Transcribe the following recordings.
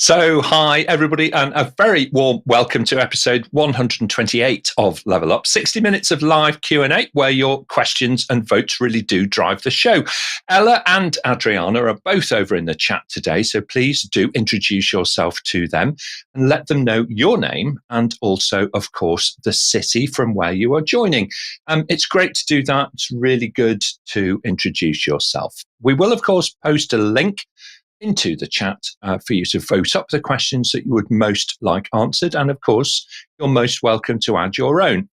So, hi, everybody, and a very warm welcome to episode 128 of Level Up, 60 minutes of live Q&A, where your questions and votes really do drive the show. Ella and Adriana are both over in the chat today, so please do introduce yourself to them and let them know your name and also, of course, the city from where you are joining. It's great to do that. It's really good to introduce yourself. We will, of course, post a link into the chat for you to vote up the questions that you would most like answered. And of course, you're most welcome to add your own.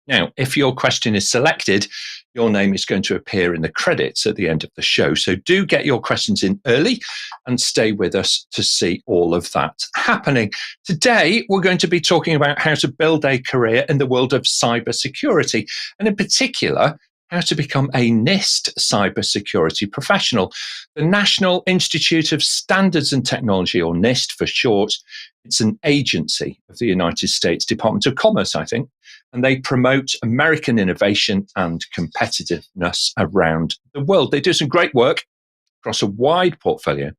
Now, if your question is selected, your name is going to appear in the credits at the end of the show. So do get your questions in early and stay with us to see all of that happening. Today, we're going to be talking about how to build a career in the world of cybersecurity, and in particular, how to become a NIST Cyber Security Professional. The National Institute of Standards and Technology, or NIST for short, it's an agency of the United States Department of Commerce, I think, and they promote American innovation and competitiveness around the world. They do some great work across a wide portfolio,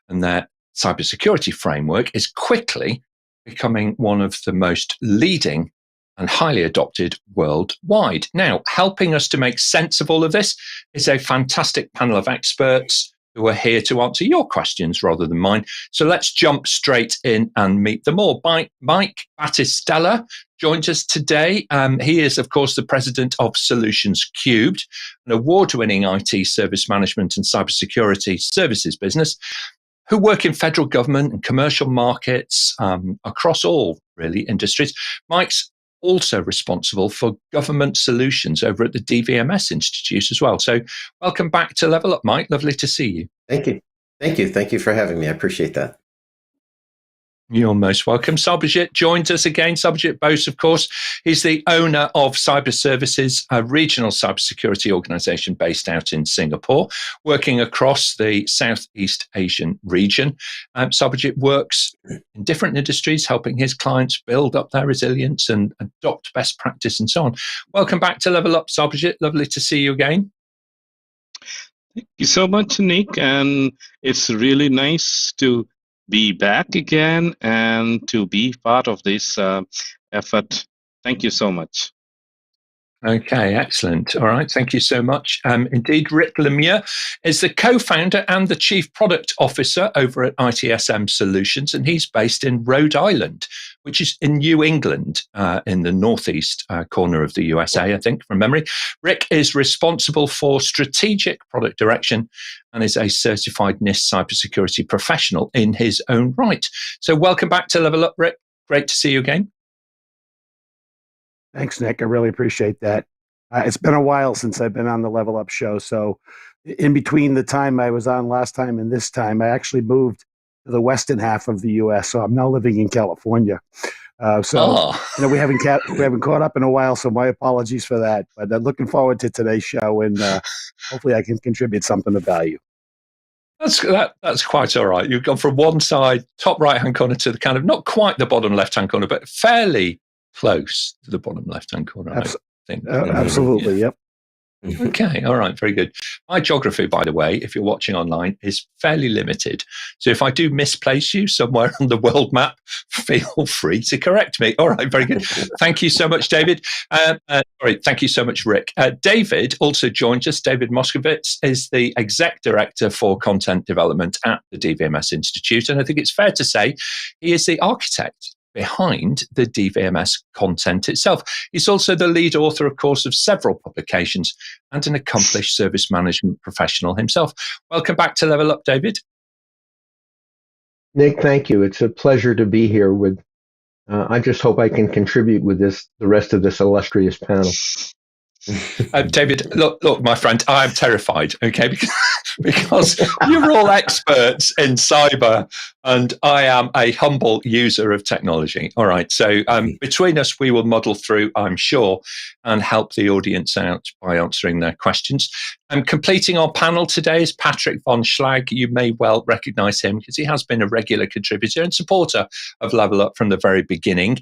and their cybersecurity framework is quickly becoming one of the most leading and highly adopted worldwide. Now, helping us to make sense of all of this is a fantastic panel of experts who are here to answer your questions rather than mine. So let's jump straight in and meet them all. Mike Battistella joins us today. He is, of course, the president of Solutions³, an award-winning IT service management and cybersecurity services business who work in federal government and commercial markets across all, really, industries. Mike's also responsible for government solutions over at the DVMS Institute as well. So welcome back to Level Up, Mike. Lovely to see you. Thank you. Thank you for having me. I appreciate that. You're most welcome. Sarbojit joins us again. Sarbojit Bose, of course, he's the owner of Cyberservices, a regional cybersecurity organization based out in Singapore, working across the Southeast Asian region. Sarbojit works in different industries, helping his clients build up their resilience and adopt best practice and so on. Welcome back to Level Up, Sarbojit. Lovely to see you again. Thank you so much, Nick. And it's really nice to be back again and to be part of this effort. Thank you so much. Okay, excellent. All right, thank you so much. Indeed, Rick Lemieux is the co-founder and the chief product officer over at itSM Solutions, and he's based in Rhode Island, which is in New England, in the northeast corner of the USA, I think, from memory. Rick is responsible for strategic product direction and is a certified NIST cybersecurity professional in his own right. So welcome back to Level Up, Rick. Great to see you again. Thanks, Nick. I really appreciate that. It's been a while since I've been on the Level Up show. So in between the time I was on last time and this time, I actually moved to the western half of the U.S. So I'm now living in California. We haven't caught up in a while, so my apologies for that. But looking forward to today's show, and hopefully I can contribute something of value. That's quite all right. You've gone from one side, top right-hand corner, to the kind of not quite the bottom left-hand corner, but fairly close to the bottom left-hand corner, I think. Absolutely, yeah. Yep. Okay, all right, very good. My geography, by the way, if you're watching online, is fairly limited. So if I do misplace you somewhere on the world map, feel free to correct me. All right, very good. Thank you so much, David. Thank you so much, Rick. David also joins us. David Moskowitz is the Exec Director for Content Development at the DVMS Institute. And I think it's fair to say he is the architect behind the DVMS content itself. He's also the lead author, of course, of several publications and an accomplished service management professional himself. Welcome back to Level Up, David. Nick, thank you. It's a pleasure to be here with, I just hope I can contribute with the rest of this illustrious panel. David, look, my friend, I am terrified, okay, because you're all experts in cyber and I am a humble user of technology. All right, so between us, we will muddle through, I'm sure, and help the audience out by answering their questions. Completing our panel today is Patrick von Schlag. You may well recognize him because he has been a regular contributor and supporter of Level Up from the very beginning.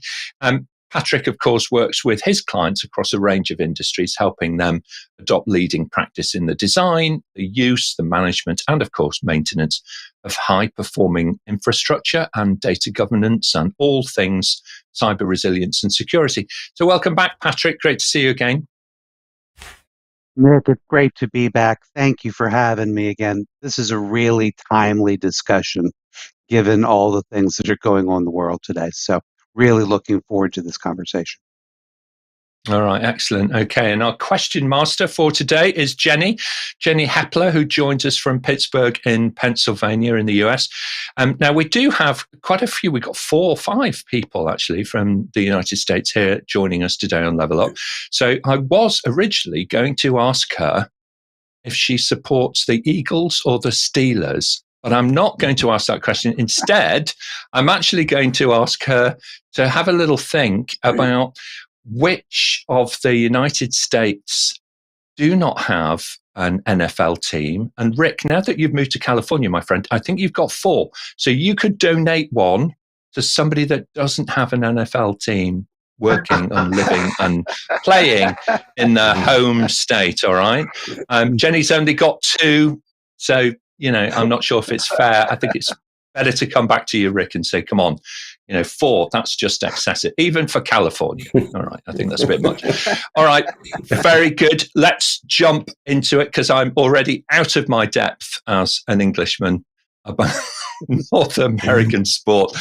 Patrick, of course, works with his clients across a range of industries, helping them adopt leading practice in the design, the use, the management, and of course, maintenance of high-performing infrastructure and data governance and all things cyber resilience and security. So welcome back, Patrick. Great to see you again. Nick, it's great to be back. Thank you for having me again. This is a really timely discussion, given all the things that are going on in the world today. So really looking forward to this conversation. All right, excellent. Okay, and our question master for today is Jenny Hepler, who joins us from Pittsburgh in Pennsylvania in the US. Now, we do have quite a few. We've got 4 or 5 people, actually, from the United States here joining us today on Level Up. So I was originally going to ask her if she supports the Eagles or the Steelers, but I'm not going to ask that question. Instead, I'm actually going to ask her to have a little think about which of the United States do not have an NFL team. And Rick, now that you've moved to California, my friend, I think you've got 4. So you could donate one to somebody that doesn't have an NFL team working and living and playing in their home state, all right? Jenny's only got 2. So, I'm not sure if it's fair. I think it's better to come back to you, Rick, and say, come on, 4, that's just excessive, even for California. All right, I think that's a bit much. All right, very good. Let's jump into it because I'm already out of my depth as an Englishman about North American sport.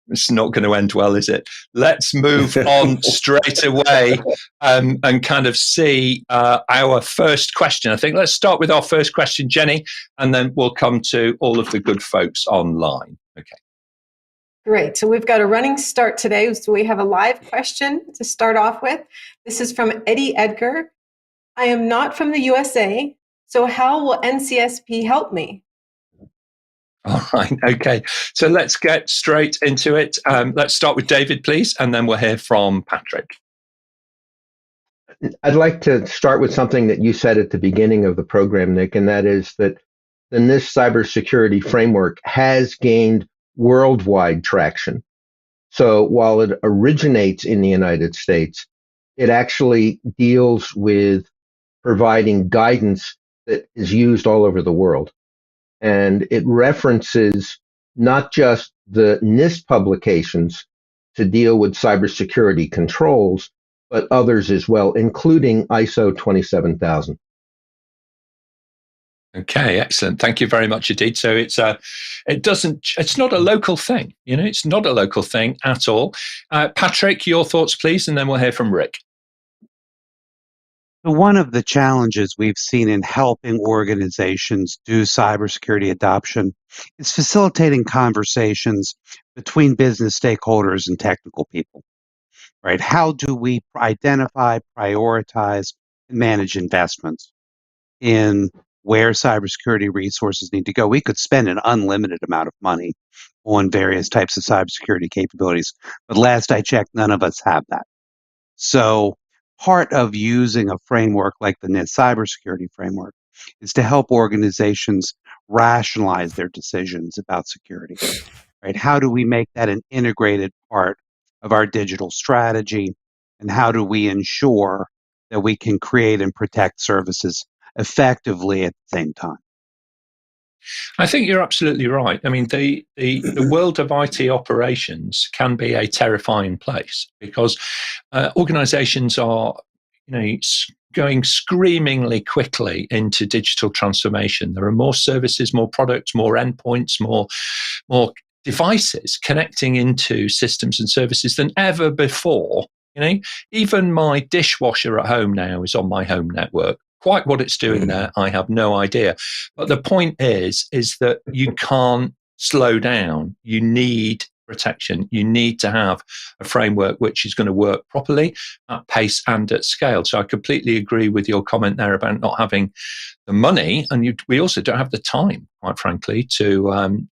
It's not going to end well, is it? Let's move on straight away and kind of see our first question. I think let's start with our first question, Jenny, and then we'll come to all of the good folks online. Okay. Great. So we've got a running start today. So we have a live question to start off with. This is from Eddie Edgar. I am not from the USA, so how will NCSP help me? All right. Okay. So let's get straight into it. Let's start with David, please, and then we'll hear from Patrick. I'd like to start with something that you said at the beginning of the program, Nick, and that is that the NIST Cyber Security Framework has gained worldwide traction. So while it originates in the United States, it actually deals with providing guidance that is used all over the world. And it references not just the NIST publications to deal with cybersecurity controls, but others as well, including ISO 27000. Okay, excellent. Thank you very much indeed. So it's not a local thing. It's not a local thing at all. Patrick, your thoughts, please, and then we'll hear from Rick. One of the challenges we've seen in helping organizations do cybersecurity adoption is facilitating conversations between business stakeholders and technical people, right? How do we identify, prioritize, and manage investments in where cybersecurity resources need to go? We could spend an unlimited amount of money on various types of cybersecurity capabilities, but last I checked, none of us have that. So part of using a framework like the NIST Cybersecurity Framework is to help organizations rationalize their decisions about security, right? How do we make that an integrated part of our digital strategy? And how do we ensure that we can create and protect services effectively at the same time? I think you're absolutely right. I mean, the world of IT operations can be a terrifying place because organizations are, going screamingly quickly into digital transformation. There are more services, more products, more endpoints, more devices connecting into systems and services than ever before. Even my dishwasher at home now is on my home network. Quite what it's doing there, I have no idea. But the point is that you can't slow down. You need protection. You need to have a framework which is going to work properly at pace and at scale. So I completely agree with your comment there about not having the money, and we also don't have the time, quite frankly, to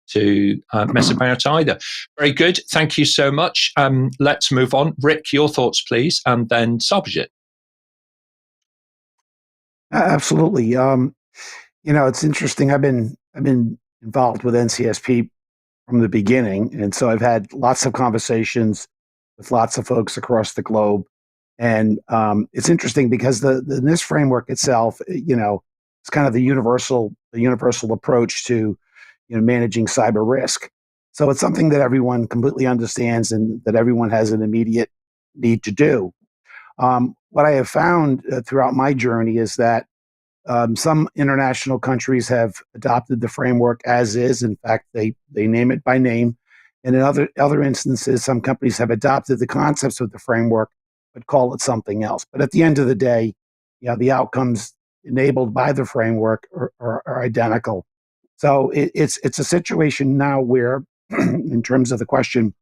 mess about either. Very good. Thank you so much. Let's move on. Rick, your thoughts, please, and then Sarbojit. Absolutely. It's interesting. I've been involved with NCSP from the beginning, and so I've had lots of conversations with lots of folks across the globe. And it's interesting because the NIST framework itself, it's kind of the universal approach to managing cyber risk. So it's something that everyone completely understands and that everyone has an immediate need to do. What I have found throughout my journey is that some international countries have adopted the framework as is. In fact, they name it by name. And in other instances, some companies have adopted the concepts of the framework, but call it something else. But at the end of the day, the outcomes enabled by the framework are identical. So it's a situation now where, in terms of the question,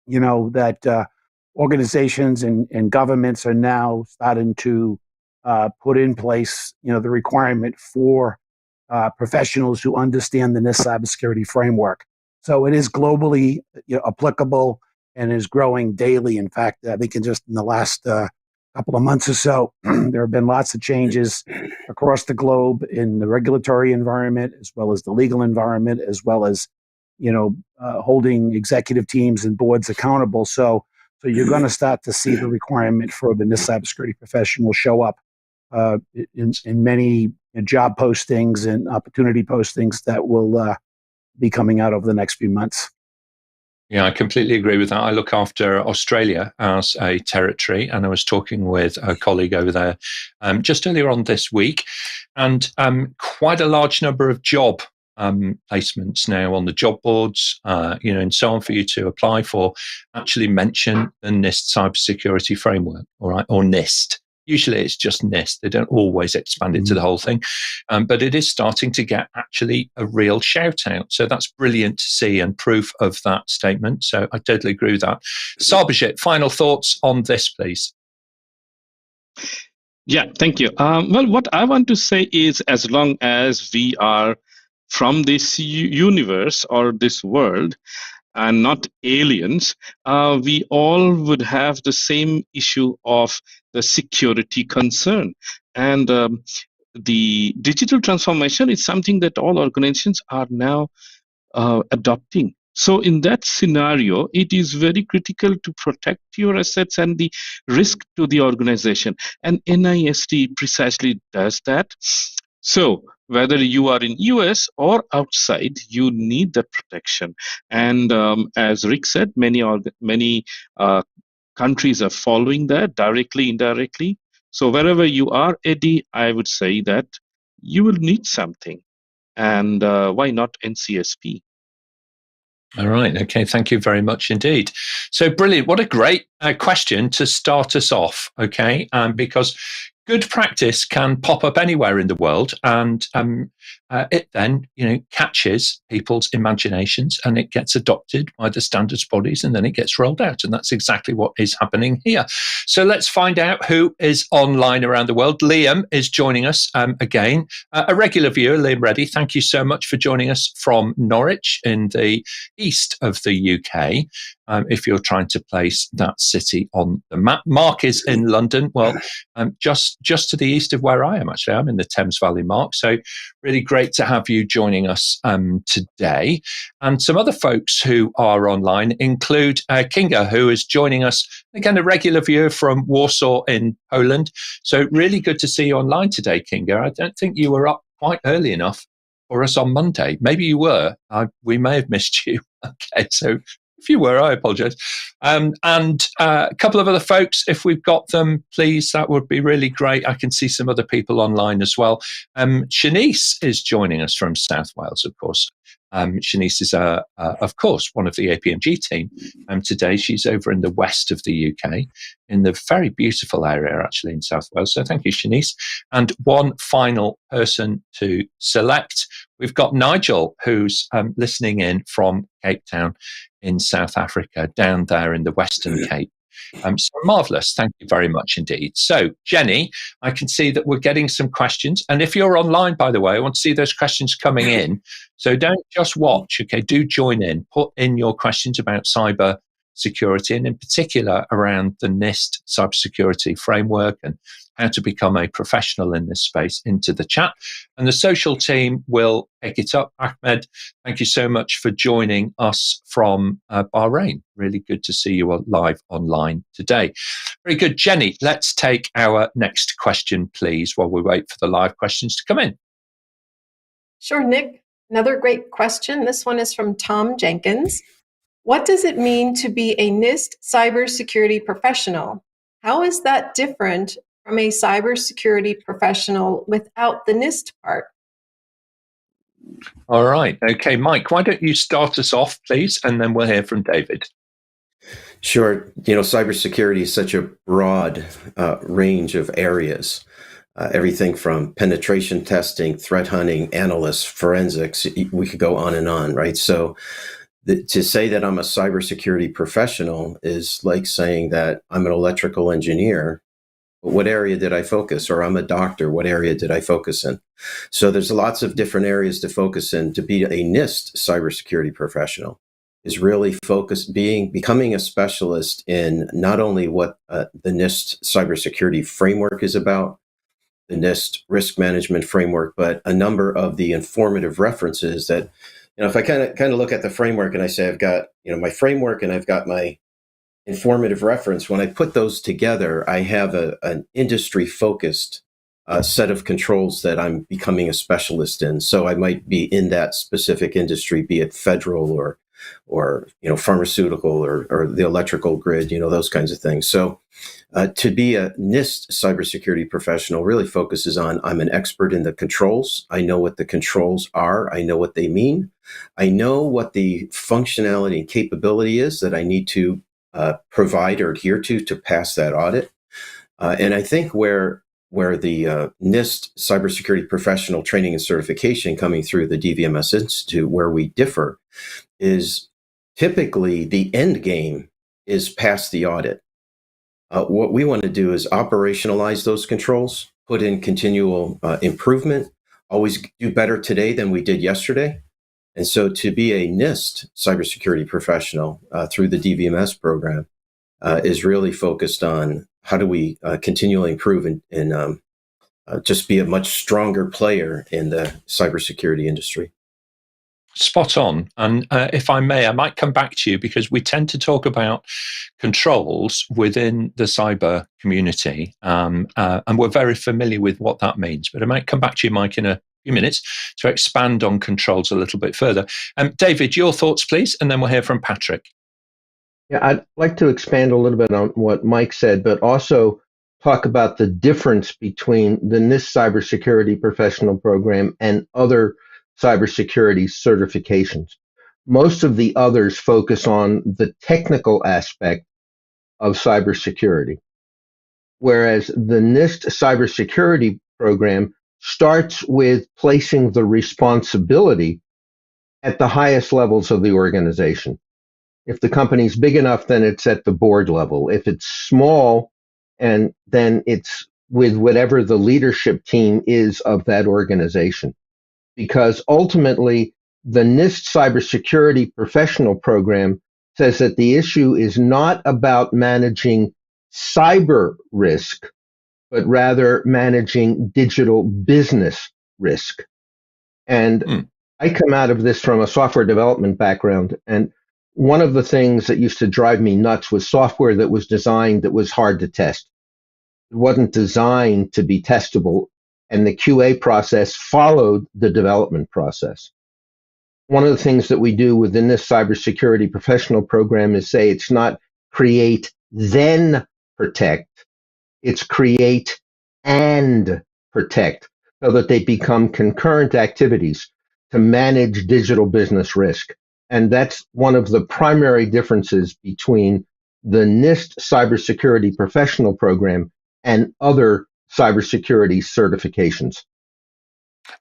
that organizations and governments are now starting to put in place, the requirement for professionals who understand the NIST cybersecurity framework. So it is globally applicable and is growing daily. In fact, I think in the last couple of months or so, there have been lots of changes across the globe in the regulatory environment, as well as the legal environment, as well as holding executive teams and boards accountable. So you're going to start to see the requirement for the NIST cybersecurity professional show up in many job postings and opportunity postings that will be coming out over the next few months. Yeah, I completely agree with that. I look after Australia as a territory, and I was talking with a colleague over there just earlier on this week, and quite a large number of job placements now on the job boards, and so on for you to apply for, actually mention the NIST cybersecurity framework, all right, or NIST. Usually it's just NIST. They don't always expand into the whole thing. But it is starting to get actually a real shout out. So that's brilliant to see and proof of that statement. So I totally agree with that. Sarbojit, final thoughts on this, please. Yeah, thank you. Well, what I want to say is, as long as we are from this universe or this world, and not aliens, we all would have the same issue of the security concern. And the digital transformation is something that all organizations are now adopting. So in that scenario, it is very critical to protect your assets and the risk to the organization. And NIST precisely does that. So whether you are in US or outside, you need that protection. And as Rick said, many countries are following that directly, indirectly. So wherever you are, Eddie, I would say that you will need something. And why not NCSP? All right. Okay. Thank you very much indeed. So brilliant. What a great question to start us off. Okay. Because good practice can pop up anywhere in the world, and it then, catches people's imaginations and it gets adopted by the standards bodies, and then it gets rolled out. And that's exactly what is happening here. So let's find out who is online around the world. Liam is joining us again, a regular viewer. Liam Reddy, thank you so much for joining us from Norwich in the east of the UK. If you're trying to place that city on the map, Mark is in London. Well, just to the east of where I am, actually. I'm in the Thames Valley, Mark. So really great to have you joining us today. And some other folks who are online include Kinga, who is joining us, again, a regular viewer from Warsaw in Poland. So really good to see you online today, Kinga. I don't think you were up quite early enough for us on Monday. Maybe you were. We may have missed you. Okay, so if you were, I apologize. And a couple of other folks, if we've got them, please, that would be really great. I can see some other people online as well. Shanice is joining us from South Wales, of course. Shanice is, of course, one of the APMG team. Today, she's over in the west of the UK, in the very beautiful area, actually, in South Wales. So thank you, Shanice. And one final person to select. We've got Nigel, who's listening in from Cape Town in South Africa, down there in the Western Cape. So marvellous. Thank you very much indeed. So, Jenny, I can see that we're getting some questions. And if you're online, by the way, I want to see those questions coming in. So don't just watch, okay? Do join in. Put in your questions about cyber security, and in particular around the NIST cybersecurity framework and how to become a professional in this space into the chat. And the social team will pick it up. Ahmed, thank you so much for joining us from Bahrain. Really good to see you live online today. Very good. Jenny, let's take our next question, please, while we wait for the live questions to come in. Sure, Nick. Another great question. This one is from Tom Jenkins. What does it mean to be a NIST Cyber Security Professional? How is that different from a cybersecurity professional without the NIST part? All right. Okay, Mike, why don't you start us off, please, and then we'll hear from David. Sure. Cybersecurity is such a broad range of areas. Everything from penetration testing, threat hunting, analysts, forensics, we could go on and on, right? So to say that I'm a cybersecurity professional is like saying that I'm an electrical engineer. What area did I focus? Or I'm a doctor. What area did I focus in? So there's lots of different areas to focus in. To be a NIST cybersecurity professional is really becoming a specialist in not only what the NIST cybersecurity framework is about, the NIST risk management framework, but a number of the informative references that, if I kind of look at the framework and I say I've got, my framework and I've got my informative reference, when I put those together, I have an industry-focused set of controls that I'm becoming a specialist in. So I might be in that specific industry, be it federal or pharmaceutical or the electrical grid, those kinds of things. So to be a NIST cybersecurity professional really focuses on, I'm an expert in the controls. I know what the controls are. I know what they mean. I know what the functionality and capability is that I need to provide or adhere to pass that audit. And I think where the NIST cybersecurity professional training and certification coming through the DVMS Institute, where we differ, is typically the end game is pass the audit. What we want to do is operationalize those controls, put in continual improvement, always do better today than we did yesterday. And so to be a NIST cybersecurity professional through the DVMS program is really focused on how do we continually improve and just be a much stronger player in the cybersecurity industry. Spot on. And if I may, I might come back to you because we tend to talk about controls within the cyber community, and we're very familiar with what that means. But I might come back to you, Mike, in a few minutes to expand on controls a little bit further. David, your thoughts, please, and then we'll hear from Patrick. Yeah, I'd like to expand a little bit on what Mike said, but also talk about the difference between the NIST Cybersecurity Professional Program and other cybersecurity certifications. Most of the others focus on the technical aspect of cybersecurity, whereas the NIST Cybersecurity Program starts with placing the responsibility at the highest levels of the organization. If the company's big enough, then it's at the board level. If it's small, and then it's with whatever the leadership team is of that organization. Because ultimately, the NIST Cybersecurity Professional Program says that the issue is not about managing cyber risk, but rather managing digital business risk. And I come out of this from a software development background, and one of the things that used to drive me nuts was software that was designed that was hard to test. It wasn't designed to be testable, and the QA process followed the development process. One of the things that we do within this cybersecurity professional program is say it's not create, then protect. It's create and protect, so that they become concurrent activities to manage digital business risk. And that's one of the primary differences between the NIST Cybersecurity Professional Program and other cybersecurity certifications.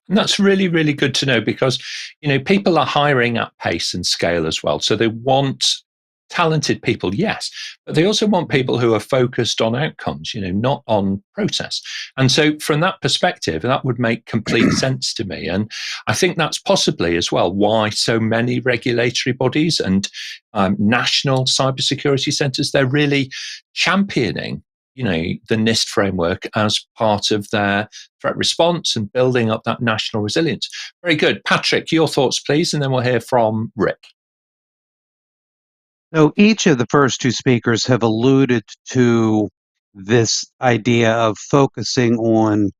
And that's really, really good to know because, people are hiring at pace and scale as well. So they want talented people, yes, but they also want people who are focused on outcomes, not on process. And so from that perspective, that would make complete sense to me. And I think that's possibly as well why so many regulatory bodies and national cybersecurity centers, they're really championing the NIST framework as part of their threat response and building up that national resilience. Very good. Patrick, your thoughts, please, and then we'll hear from Rick. So each of the first two speakers have alluded to this idea of focusing on,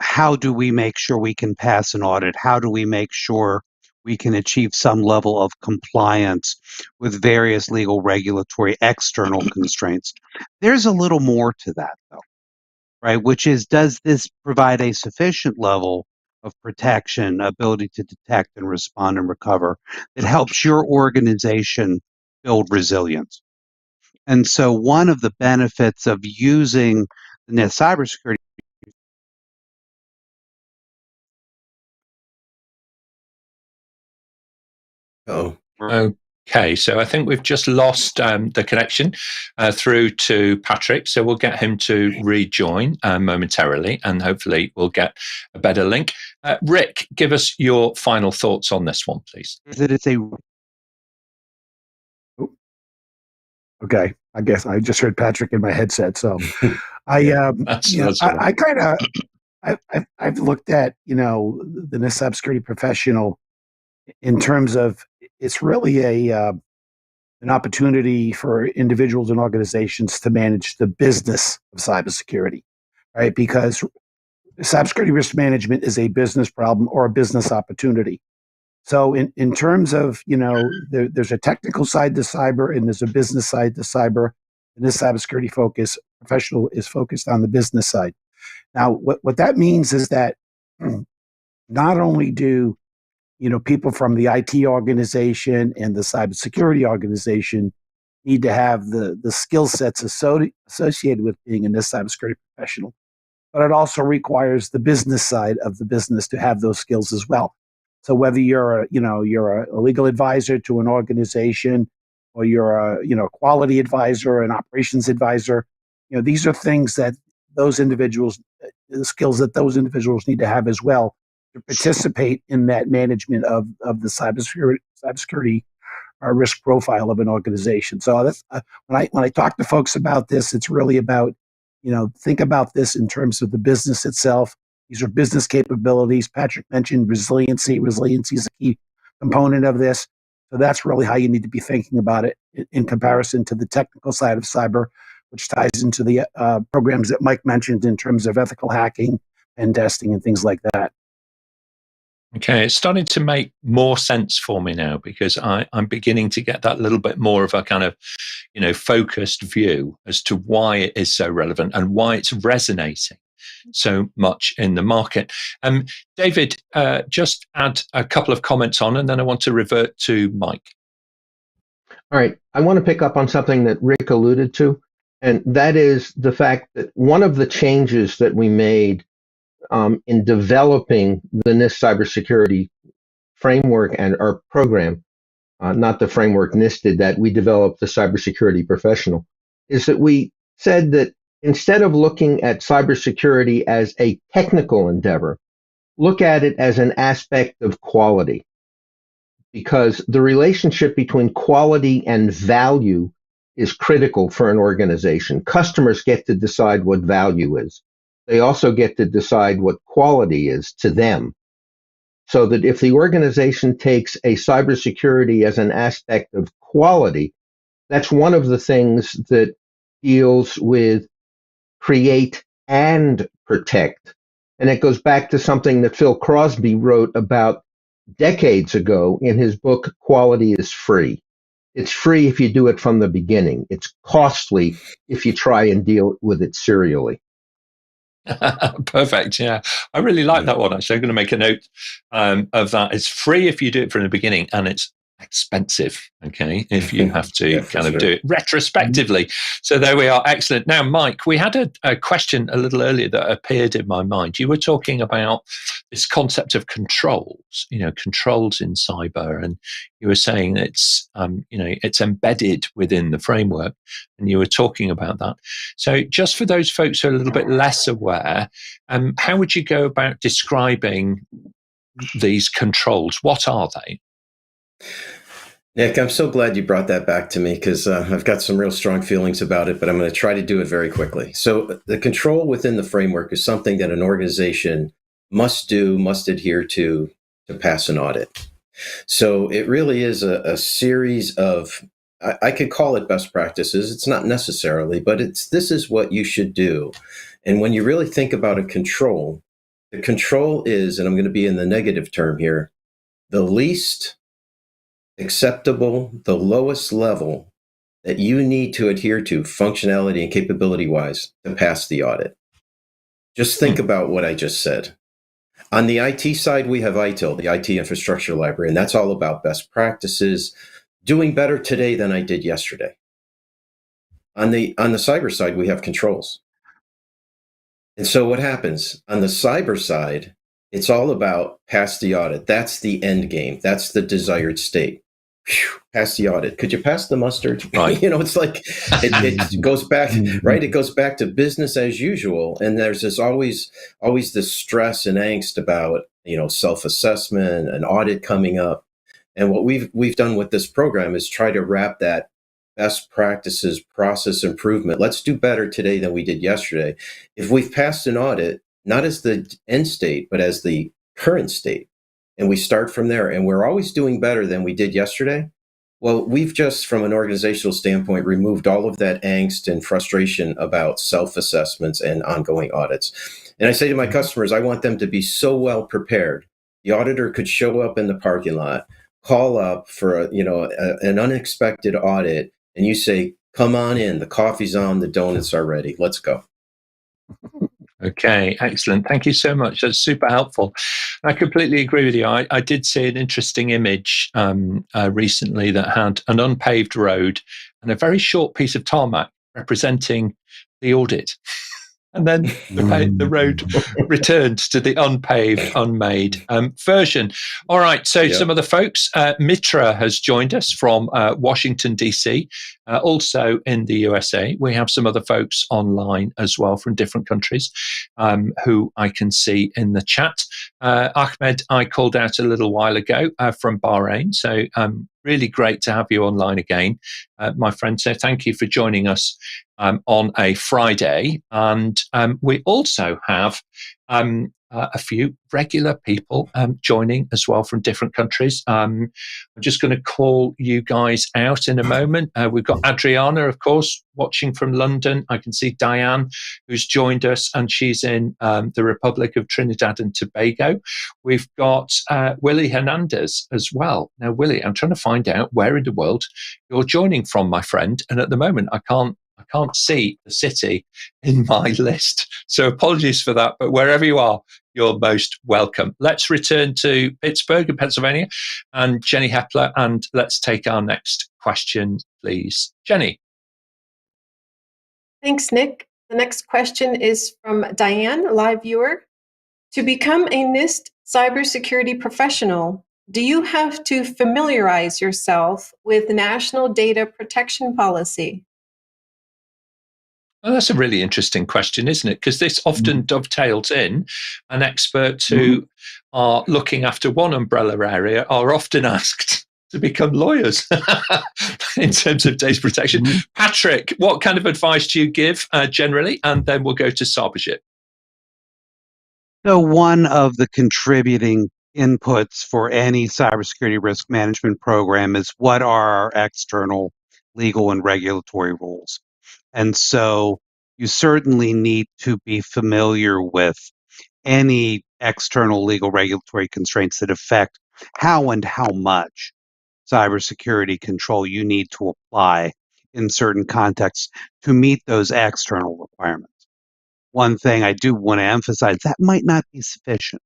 how do we make sure we can pass an audit? How do we make sure we can achieve some level of compliance with various legal, regulatory, external constraints? There's a little more to that, though, right? Which is, does this provide a sufficient level of protection, ability to detect and respond and recover that helps your organization build resilience? And so one of the benefits of using the NIST cybersecurity Okay, so I think we've just lost the connection through to Patrick, so we'll get him to rejoin momentarily, and hopefully we'll get a better link. Rick, give us your final thoughts on this one, please. that it's a Okay, I guess I just heard Patrick in my headset. So That's I've looked at the NIST Cyber Security Professional in terms of it's really an opportunity for individuals and organizations to manage the business of cybersecurity, right? Because cybersecurity risk management is a business problem or a business opportunity. So in terms of, there's a technical side to cyber and there's a business side to cyber. And this cybersecurity professional is focused on the business side. Now, what that means is that not only do, people from the IT organization and the cybersecurity organization need to have the skill sets associated with being a NIST cybersecurity professional, but it also requires the business side of the business to have those skills as well. So whether you're a legal advisor to an organization, or you're a quality advisor, an operations advisor, these are things that those individuals, the skills that those individuals need to have as well to participate in that management of the cybersecurity risk profile of an organization. So that's, when I talk to folks about this, it's really about, think about this in terms of the business itself. These are business capabilities. Patrick mentioned resiliency. Resiliency is a key component of this. So that's really how you need to be thinking about it in comparison to the technical side of cyber, which ties into the programs that Mike mentioned in terms of ethical hacking and testing and things like that. Okay, it's starting to make more sense for me now, because I'm beginning to get that little bit more of a kind of, focused view as to why it is so relevant and why it's resonating so much in the market. David, just add a couple of comments on, and then I want to revert to Mike. All right. I want to pick up on something that Rick alluded to, and that is the fact that one of the changes that we made in developing the NIST cybersecurity framework and our program, not the framework NIST did that, we developed the cybersecurity professional, is that we said that instead of looking at cybersecurity as a technical endeavor, look at it as an aspect of quality. Because the relationship between quality and value is critical for an organization. Customers get to decide what value is. They also get to decide what quality is to them. So that if the organization takes a cybersecurity as an aspect of quality, that's one of the things that deals with create and protect. And it goes back to something that Phil Crosby wrote about decades ago in his book, Quality is Free. It's free if you do it from the beginning. It's costly if you try and deal with it serially. Perfect. Yeah, I really like that one. Actually, I'm going to make a note of that. It's free if you do it from the beginning, and it's expensive, okay, if you have to do it retrospectively. So there we are. Excellent. Now, Mike, we had a question a little earlier that appeared in my mind. You were talking about the this concept of controls, controls in cyber, and you were saying it's it's embedded within the framework, and you were talking about that. So just for those folks who are a little bit less aware, how would you go about describing these controls? What are they? Nick, I'm so glad you brought that back to me, because I've got some real strong feelings about it, but I'm going to try to do it very quickly. So the control within the framework is something that an organization must do, must adhere to pass an audit. So it really is a series of, I could call it best practices. It's not necessarily, but this is what you should do. And when you really think about a control, the control is, and I'm going to be in the negative term here, the least acceptable, the lowest level that you need to adhere to functionality and capability wise to pass the audit. Just think about what I just said. On the IT side, we have ITIL, the IT Infrastructure Library, and that's all about best practices, doing better today than I did yesterday. On the cyber side, we have controls. And so what happens on the cyber side, it's all about pass the audit. That's the end game. That's the desired state. Whew, pass the audit. Could you pass the mustard? Right. It's like it goes back, right? It goes back to business as usual. And there's always this stress and angst about, self-assessment and audit coming up. And what we've done with this program is try to wrap that best practices, process improvement. Let's do better today than we did yesterday. If we've passed an audit, not as the end state, but as the current state, and we start from there, and we're always doing better than we did yesterday, well, we've just, from an organizational standpoint, removed all of that angst and frustration about self-assessments and ongoing audits. And I say to my customers, I want them to be so well prepared. The auditor could show up in the parking lot, call up for an unexpected audit, and you say, come on in, the coffee's on, the donuts are ready, let's go. Okay, excellent. Thank you so much. That's super helpful. I completely agree with you. I did see an interesting image recently that had an unpaved road and a very short piece of tarmac representing the audit. And then the road returned to the unpaved, unmade version. All right, so some of the folks, Mitra has joined us from Washington, D.C., also in the USA. We have some other folks online as well from different countries who I can see in the chat. Ahmed, I called out a little while ago from Bahrain, so really great to have you online again, my friend. So thank you for joining us on a Friday. And we also have a few regular people joining as well from different countries. I'm just going to call you guys out in a moment. We've got Adriana, of course, watching from London. I can see Diane, who's joined us, and she's in the Republic of Trinidad and Tobago. We've got Willie Hernandez as well. Now, Willie, I'm trying to find out where in the world you're joining from, my friend. And at the moment, I can't see the city in my list. So apologies for that, but wherever you are, you're most welcome. Let's return to Pittsburgh in Pennsylvania and Jenny Hepler, and let's take our next question, please. Jenny. Thanks, Nick. The next question is from Diane, live viewer. To become a NIST Cyber Security Professional, do you have to familiarize yourself with National Data Protection Policy? Well, that's a really interesting question, isn't it? Because this often dovetails in, and experts who are looking after one umbrella area are often asked to become lawyers in terms of data protection. Patrick, what kind of advice do you give generally? And then we'll go to Sarbojit. So one of the contributing inputs for any cybersecurity risk management program is what are our external legal and regulatory rules. And so you certainly need to be familiar with any external legal regulatory constraints that affect how and how much cybersecurity control you need to apply in certain contexts to meet those external requirements. One thing I do want to emphasize, that might not be sufficient,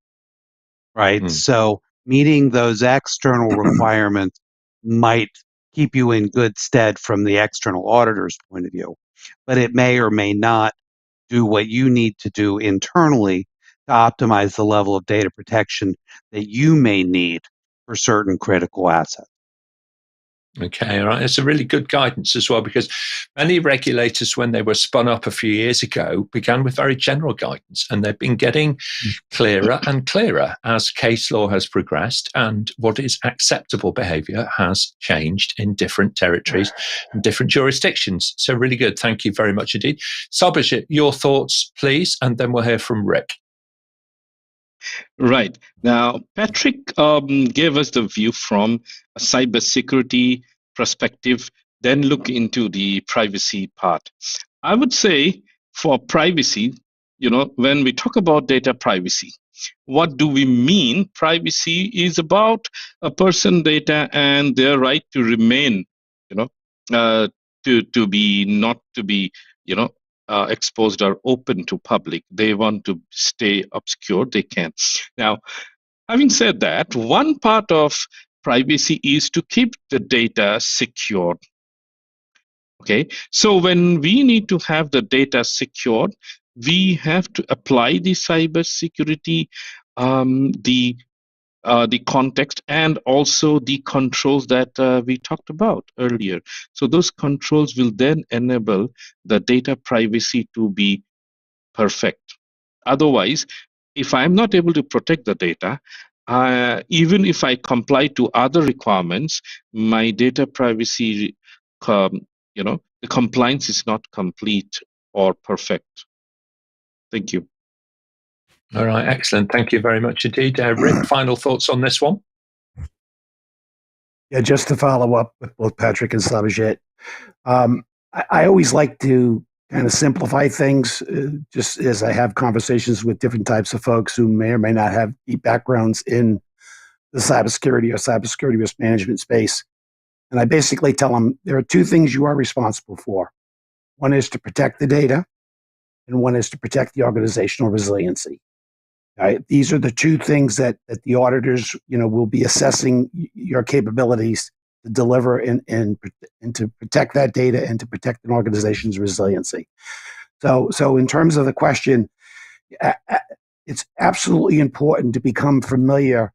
right? So meeting those external requirements might keep you in good stead from the external auditor's point of view, but it may or may not do what you need to do internally to optimize the level of data protection that you may need for certain critical assets. Okay, all right. It's a really good guidance as well, because many regulators, when they were spun up a few years ago, began with very general guidance, and they've been getting clearer and clearer as case law has progressed and what is acceptable behavior has changed in different territories and different jurisdictions. So really good. Thank you very much indeed. Sarbojit, your thoughts, please, and then we'll hear from Rick. Right. Now, Patrick gave us the view from a cybersecurity perspective, then look into the privacy part. I would say for privacy, when we talk about data privacy, what do we mean? Privacy is about a person data and their right to remain, to be not to be, exposed or open to public. They want to stay obscure, they can. Now, having said that, one part of privacy is to keep the data secured. Okay, so when we need to have the data secured, we have to apply the cybersecurity, the context, and also the controls that we talked about earlier. So those controls will then enable the data privacy to be perfect. Otherwise, if I'm not able to protect the data, even if I comply to other requirements, my data privacy, the compliance is not complete or perfect. Thank you. All right, excellent. Thank you very much indeed. Rick, final thoughts on this one? Yeah, just to follow up with both Patrick and Sarbojit, I always like to kind of simplify things, just as I have conversations with different types of folks who may or may not have deep backgrounds in the cybersecurity or cybersecurity risk management space. And I basically tell them there are two things you are responsible for. One is to protect the data, and one is to protect the organizational resiliency. Right? These are the two things that the auditors, will be assessing your capabilities to deliver and to protect that data and to protect an organization's resiliency. So in terms of the question, it's absolutely important to become familiar,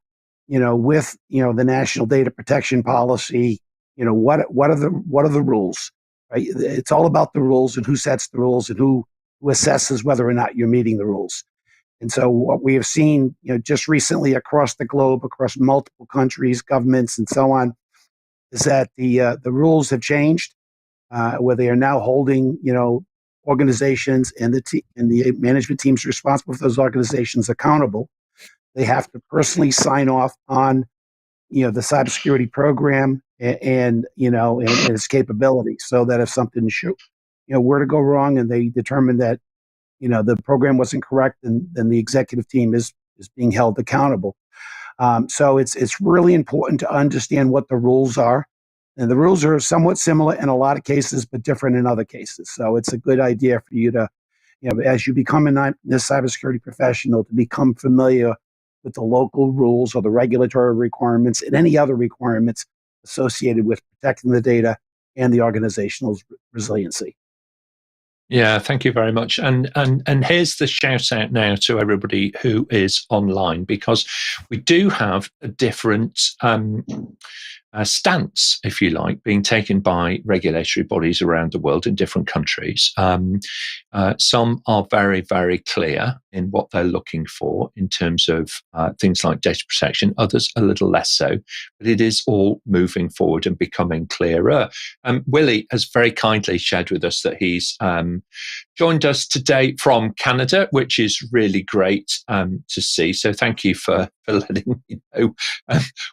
with the National Data Protection Policy. What are the rules? Right? It's all about the rules and who sets the rules and who assesses whether or not you're meeting the rules. And so what we have seen, just recently across the globe, across multiple countries, governments, and so on, is that the rules have changed, where they are now holding, organizations and the management teams responsible for those organizations accountable. They have to personally sign off on, the cybersecurity program and its capabilities, so that if something were to go wrong and they determine that the program wasn't correct, then the executive team is being held accountable. So it's really important to understand what the rules are. And the rules are somewhat similar in a lot of cases, but different in other cases. So it's a good idea for you to, as you become a NIST cybersecurity professional, to become familiar with the local rules or the regulatory requirements and any other requirements associated with protecting the data and the organizational resiliency. Yeah, thank you very much. And here's the shout out now to everybody who is online, because we do have a different stance, if you like, being taken by regulatory bodies around the world in different countries. Some are very, very clear in what they're looking for in terms of things like data protection, others a little less so, but it is all moving forward and becoming clearer. Willie has very kindly shared with us that he's joined us today from Canada, which is really great to see. So thank you for letting me know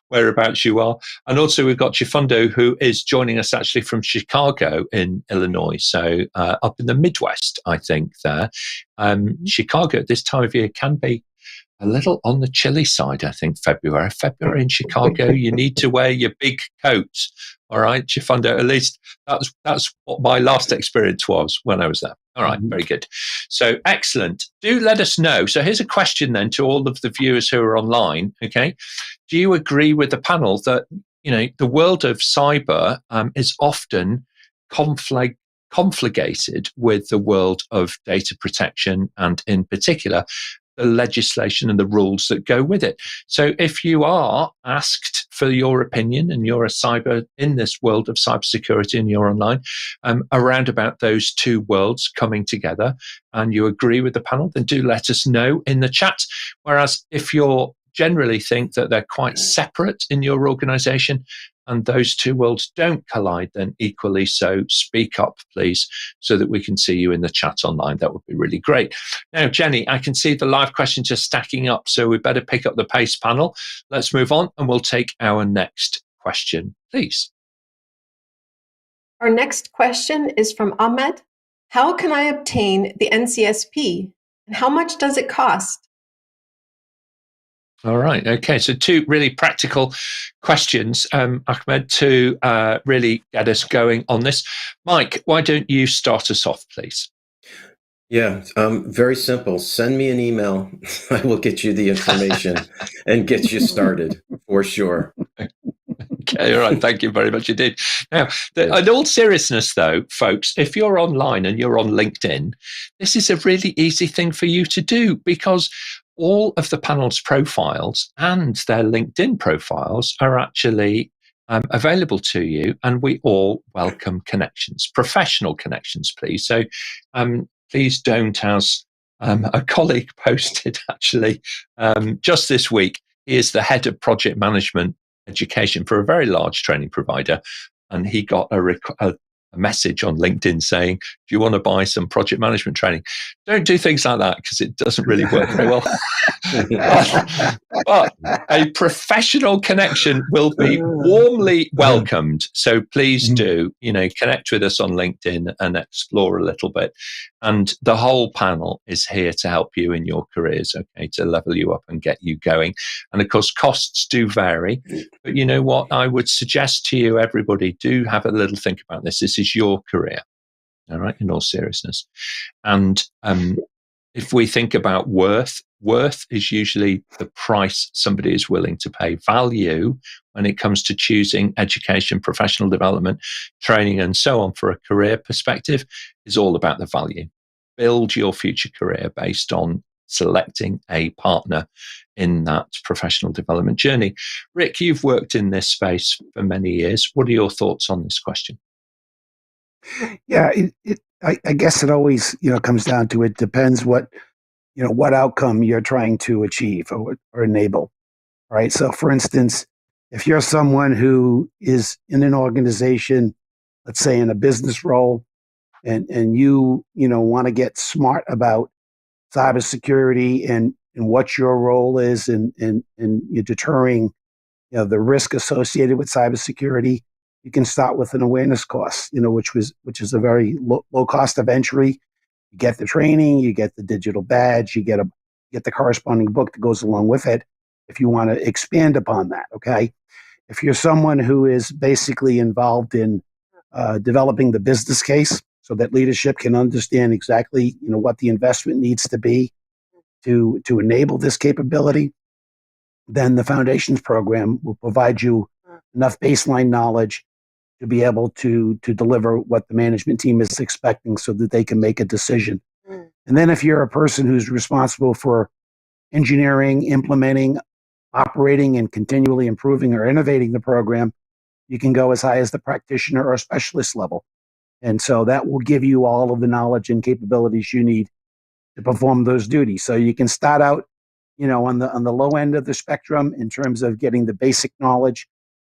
whereabouts you are. And also we've got Chifundo, who is joining us actually from Chicago in Illinois. So up in the Midwest, I think there. Chicago at this time of year can be a little on the chilly side, I think, February in Chicago, you need to wear your big coat. All right, Chifundo, at least that's what my last experience was when I was there. All right, very good. So excellent. Do let us know. So here's a question then to all of the viewers who are online, okay? Do you agree with the panel that, the world of cyber is often conflagrated with the world of data protection, and in particular, the legislation and the rules that go with it. So if you are asked for your opinion and you're a cyber in this world of cybersecurity and you're online, around about those two worlds coming together, and you agree with the panel, then do let us know in the chat. Whereas if you're generally think that they're quite separate in your organization and those two worlds don't collide, then equally so speak up, please, so that we can see you in the chat online. That would be really great. Now, Jenny, I can see the live questions are stacking up, so we better pick up the pace, panel. Let's move on and we'll take our next question, please. Our next question is from Ahmed. How can I obtain the NCSP and how much does it cost? All right. Okay. So two really practical questions, Ahmed, to really get us going on this. Mike, why don't you start us off, please? Yeah, very simple. Send me an email. I will get you the information and get you started for sure. Okay, all right. Thank you very much indeed. Now, in all seriousness, though, folks, if you're online and you're on LinkedIn, this is a really easy thing for you to do, because all of the panel's profiles and their LinkedIn profiles are actually available to you, and we all welcome connections, professional connections, please. So please don't, as a colleague posted actually just this week, he is the head of project management education for a very large training provider, and he got a message on LinkedIn saying, do you want to buy some project management training? Don't do things like that, because it doesn't really work very well. but a professional connection will be warmly welcomed. So please do, connect with us on LinkedIn and explore a little bit. And the whole panel is here to help you in your careers, okay, to level you up and get you going. And of course, costs do vary. But you know what? I would suggest to you, everybody, do have a little think about this. This is your career, all right, in all seriousness. And if we think about worth is usually the price somebody is willing to pay. Value, when it comes to choosing education, professional development, training, and so on for a career perspective, is all about the value. Build your future career based on selecting a partner in that professional development journey. Rick, you've worked in this space for many years. What are your thoughts on this question? Yeah, I guess it always comes down to, it depends what outcome you're trying to achieve or enable, right? So, for instance, if you're someone who is in an organization, let's say in a business role, and you want to get smart about cybersecurity and what your role is in you're deterring the risk associated with cybersecurity, you can start with an awareness course, which is a very low cost of entry. You get the training, you get the digital badge, you get the corresponding book that goes along with it, if you want to expand upon that. Okay, if you're someone who is basically involved in developing the business case, so that leadership can understand exactly what the investment needs to be to enable this capability, then the Foundations program will provide you enough baseline knowledge to be able to deliver what the management team is expecting, so that they can make a decision. And then if you're a person who's responsible for engineering, implementing, operating, and continually improving or innovating the program, you can go as high as the practitioner or specialist level. And so that will give you all of the knowledge and capabilities you need to perform those duties. So you can start out, on the low end of the spectrum in terms of getting the basic knowledge.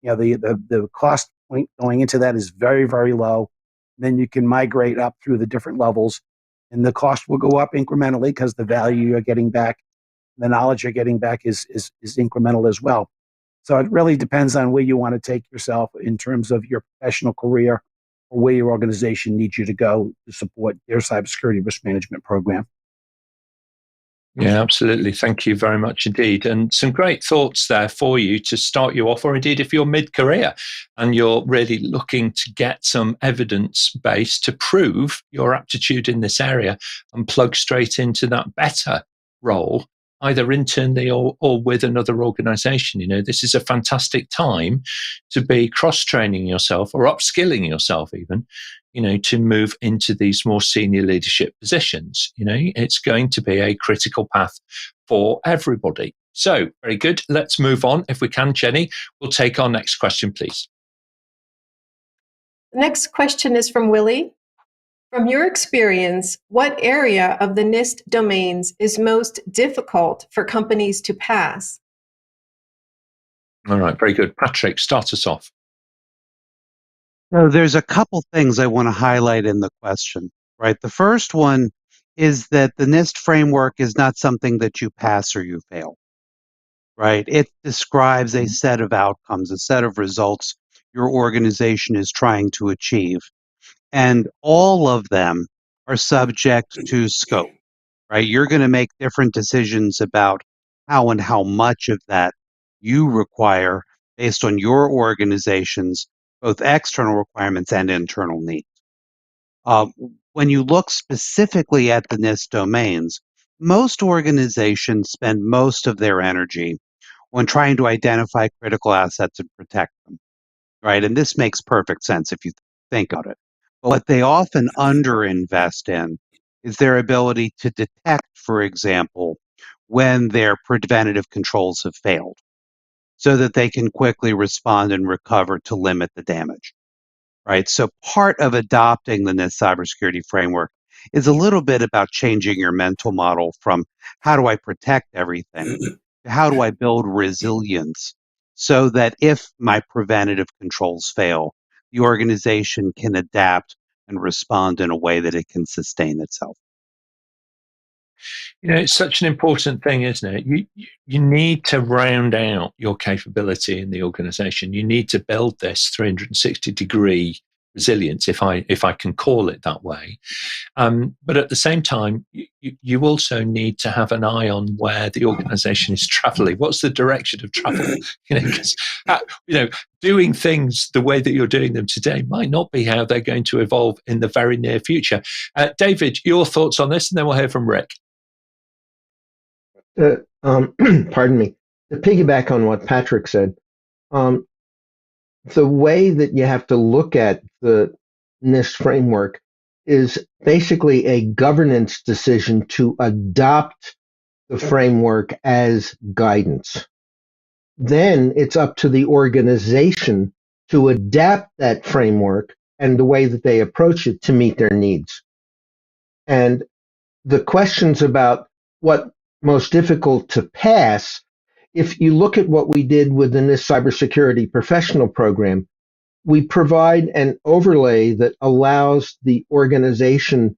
The cost point going into that is very, very low. Then you can migrate up through the different levels, and the cost will go up incrementally, because the value you're getting back, the knowledge you're getting back is incremental as well. So it really depends on where you want to take yourself in terms of your professional career, or where your organization needs you to go to support their cybersecurity risk management program. Yeah, absolutely. Thank you very much indeed. And some great thoughts there for you to start you off, or indeed if you're mid-career and you're really looking to get some evidence base to prove your aptitude in this area and plug straight into that better role either internally or with another organization. This is a fantastic time to be cross-training yourself or upskilling yourself even, to move into these more senior leadership positions. It's going to be a critical path for everybody. So, very good. Let's move on. If we can, Jenny, we'll take our next question, please. The next question is from Willie. From your experience, what area of the NIST domains is most difficult for companies to pass? All right, very good. Patrick, start us off. So there's a couple things I want to highlight in the question, right? The first one is that the NIST framework is not something that you pass or you fail, right? It describes a set of outcomes, a set of results your organization is trying to achieve. And all of them are subject to scope, right? You're going to make different decisions about how and how much of that you require based on your organization's both external requirements and internal needs. When you look specifically at the NIST domains, most organizations spend most of their energy on trying to identify critical assets and protect them, right? And this makes perfect sense if you think about it. But what they often underinvest in is their ability to detect, for example, when their preventative controls have failed, so that they can quickly respond and recover to limit the damage, right? So part of adopting the NIST cybersecurity framework is a little bit about changing your mental model from how do I protect everything to how do I build resilience so that if my preventative controls fail, the organization can adapt and respond in a way that it can sustain itself. It's such an important thing, isn't it? You need to round out your capability in the organization. You need to build this 360-degree resilience, if I can call it that way. But at the same time, you also need to have an eye on where the organization is traveling. What's the direction of travel? Because doing things the way that you're doing them today might not be how they're going to evolve in the very near future. David, your thoughts on this, and then we'll hear from Rick. Pardon me. To piggyback on what Patrick said, the way that you have to look at the NIST framework is basically a governance decision to adopt the framework as guidance. Then it's up to the organization to adapt that framework and the way that they approach it to meet their needs. And the questions about what most difficult to pass, if you look at what we did with the NIST Cyber Security Professional program, we provide an overlay that allows the organization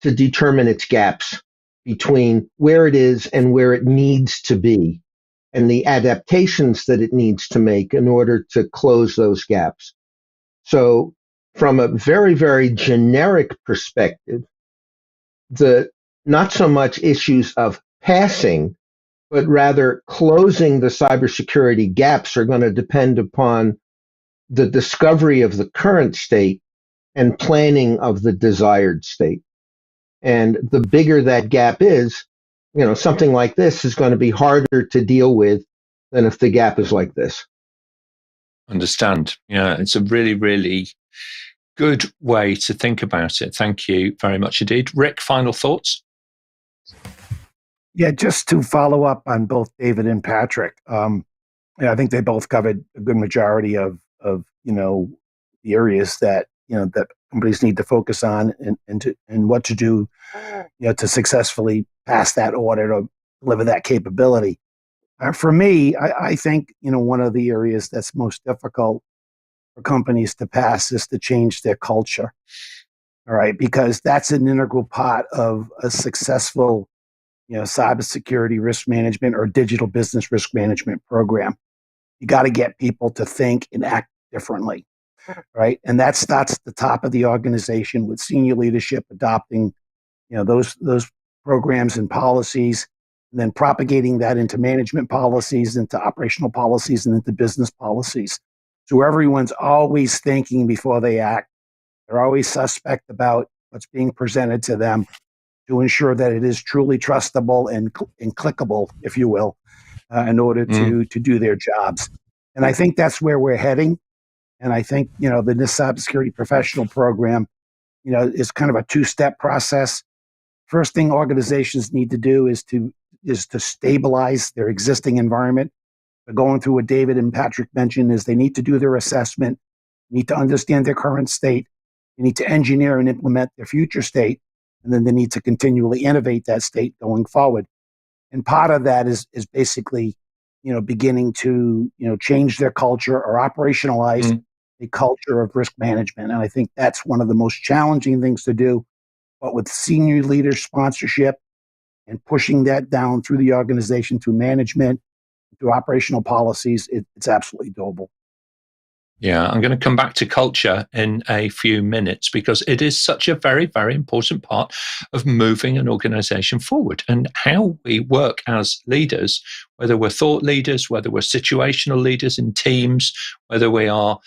to determine its gaps between where it is and where it needs to be, and the adaptations that it needs to make in order to close those gaps. So from a very, very generic perspective, not so much issues of passing, but rather closing the cybersecurity gaps are going to depend upon the discovery of the current state and planning of the desired state. And the bigger that gap is, something like this is going to be harder to deal with than if the gap is like this. Understand. Yeah, it's a really, really good way to think about it. Thank you very much indeed. Rick, final thoughts? Yeah, just to follow up on both David and Patrick, I think they both covered a good majority of the areas that that companies need to focus on and what to do to successfully pass that audit or deliver that capability. For me, I think one of the areas that's most difficult for companies to pass is to change their culture. All right, because that's an integral part of a successful cybersecurity risk management or digital business risk management program. You got to get people to think and act differently, right? And that starts at the top of the organization with senior leadership adopting, those programs and policies, and then propagating that into management policies, into operational policies, and into business policies. So everyone's always thinking before they act. They're always suspect about what's being presented to them to ensure that it is truly trustable and clickable, if you will, in order to do their jobs. And I think that's where we're heading. And I think, the NIST Cyber Security Professional program, is kind of a two-step process. First thing organizations need to do is to stabilize their existing environment. But going through what David and Patrick mentioned is they need to do their assessment, need to understand their current state, they need to engineer and implement their future state, and then they need to continually innovate that state going forward. And part of that is basically, beginning to, change their culture or operationalize a culture of risk management. And I think that's one of the most challenging things to do. But with senior leader sponsorship and pushing that down through the organization, through management, through operational policies, it's absolutely doable. Yeah, I'm going to come back to culture in a few minutes because it is such a very, very important part of moving an organization forward, and how we work as leaders, whether we're thought leaders, whether we're situational leaders in teams, whether we are,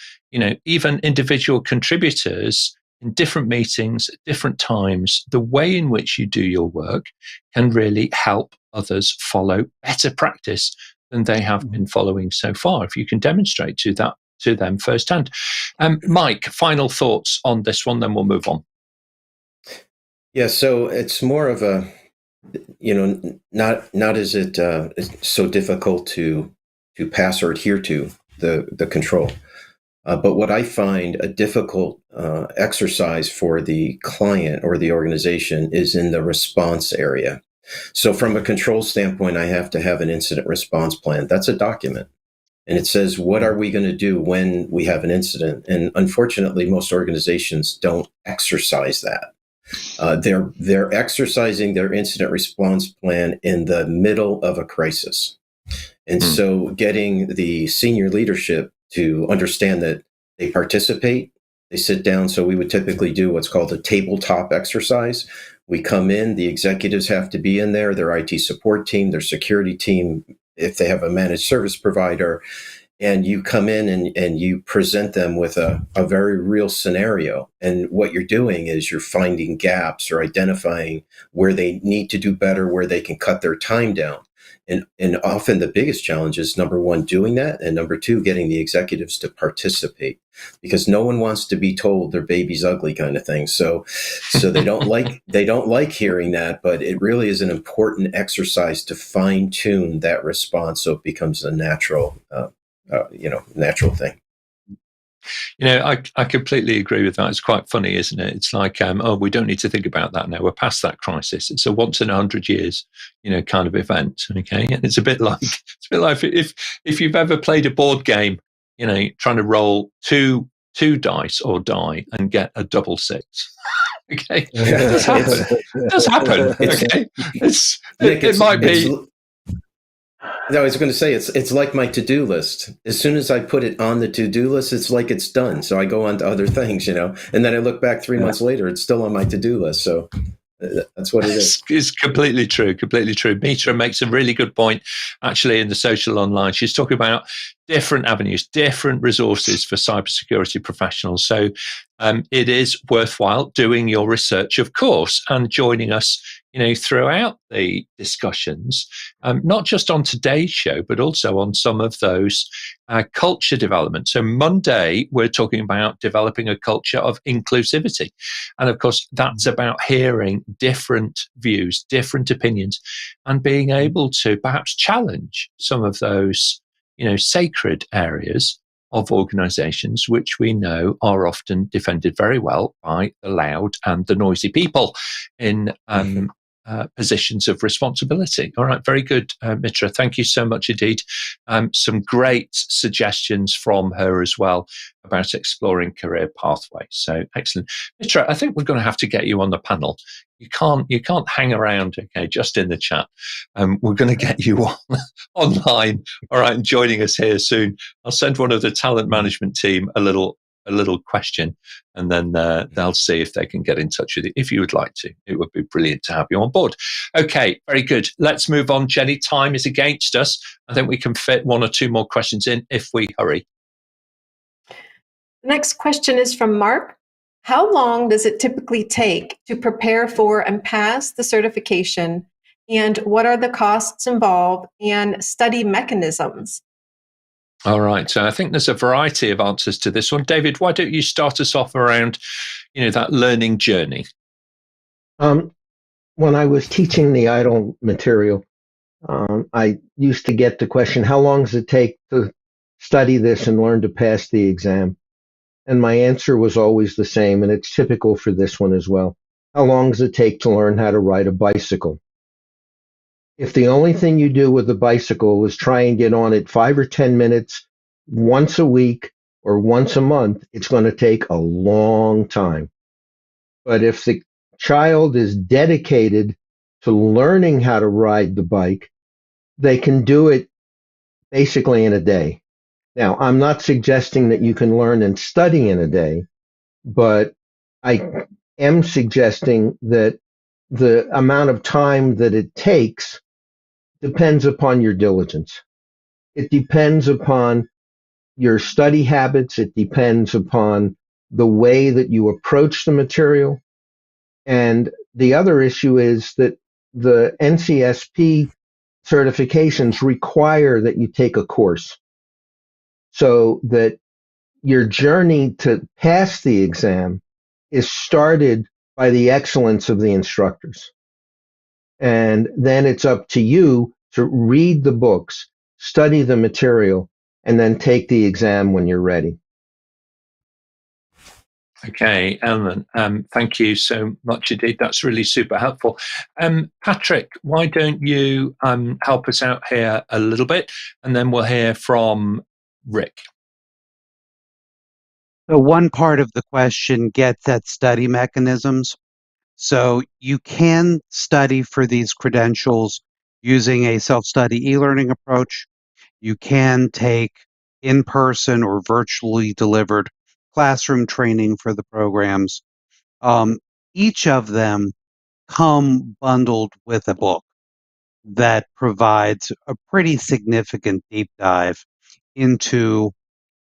even individual contributors in different meetings at different times, the way in which you do your work can really help others follow better practice than they have been following so far, if you can demonstrate to them firsthand. Mike, final thoughts on this one, then we'll move on. Yeah, so it's more of a, not is it it's so difficult to pass or adhere to the control. But what I find a difficult exercise for the client or the organization is in the response area. So from a control standpoint, I have to have an incident response plan. That's a document. And it says, what are we going to do when we have an incident? And unfortunately, most organizations don't exercise that. They're exercising their incident response plan in the middle of a crisis. And so getting the senior leadership to understand that they participate, they sit down. So we would typically do what's called a tabletop exercise. We come in, the executives have to be in there, their IT support team, their security team, if they have a managed service provider, and you come in and you present them with a very real scenario. And what you're doing is you're finding gaps or identifying where they need to do better, where they can cut their time down. And often the biggest challenge is, number one, doing that, and number two, getting the executives to participate, because no one wants to be told their baby's ugly kind of thing. So they don't like hearing that, but it really is an important exercise to fine tune that response so it becomes a natural thing. I completely agree with that. It's quite funny, isn't it? It's like, we don't need to think about that now. We're past that crisis. It's a once in 100 years, kind of event. Okay, and it's a bit like if you've ever played a board game, trying to roll two dice or die and get a double six. Okay, it does happen. Okay, it might be. I was going to say, it's like my to-do list. As soon as I put it on the to-do list, it's like it's done. So I go on to other things, and then I look back 3 months later, it's still on my to-do list. So that's what it is. It's completely true. Completely true. Mitra makes a really good point, actually, in the social online. She's talking about different avenues, different resources for cybersecurity professionals. So it is worthwhile doing your research, of course, and joining us, throughout the discussions, not just on today's show, but also on some of those culture development. So Monday, we're talking about developing a culture of inclusivity. And of course, that's about hearing different views, different opinions, and being able to perhaps challenge some of those, sacred areas of organizations, which we know are often defended very well by the loud and the noisy people in positions of responsibility. All right, very good, Mitra. Thank you so much indeed. Some great suggestions from her as well about exploring career pathways. So excellent, Mitra. I think we're going to have to get you on the panel. You can't hang around, okay, just in the chat. We're going to get you online. All right, and joining us here soon. I'll send one of the talent management team a little question, and then they'll see if they can get in touch with you. If you would like to, it would be brilliant to have you on board. Okay, very good. Let's move on, Jenny. Time is against us. I think we can fit one or two more questions in if we hurry. The next question is from Mark. How long does it typically take to prepare for and pass the certification? And what are the costs involved and study mechanisms? All right. So I think there's a variety of answers to this one. David, why don't you start us off around, that learning journey? When I was teaching the ITIL material, I used to get the question, how long does it take to study this and learn to pass the exam? And my answer was always the same, and it's typical for this one as well. How long does it take to learn how to ride a bicycle? If the only thing you do with a bicycle is try and get on it 5 or 10 minutes once a week or once a month, it's going to take a long time. But if the child is dedicated to learning how to ride the bike, they can do it basically in a day. Now, I'm not suggesting that you can learn and study in a day, but I am suggesting that the amount of time that it takes depends upon your diligence. It depends upon your study habits. It depends upon the way that you approach the material. And the other issue is that the NCSP certifications require that you take a course so that your journey to pass the exam is started by the excellence of the instructors. And then it's up to you to read the books, study the material, and then take the exam when you're ready. Okay, Ellen, thank you so much indeed. That's really super helpful. Patrick, why don't you help us out here a little bit, and then we'll hear from Rick. So one part of the question gets at study mechanisms. So you can study for these credentials using a self-study e-learning approach. You can take in-person or virtually delivered classroom training for the programs. Each of them come bundled with a book that provides a pretty significant deep dive into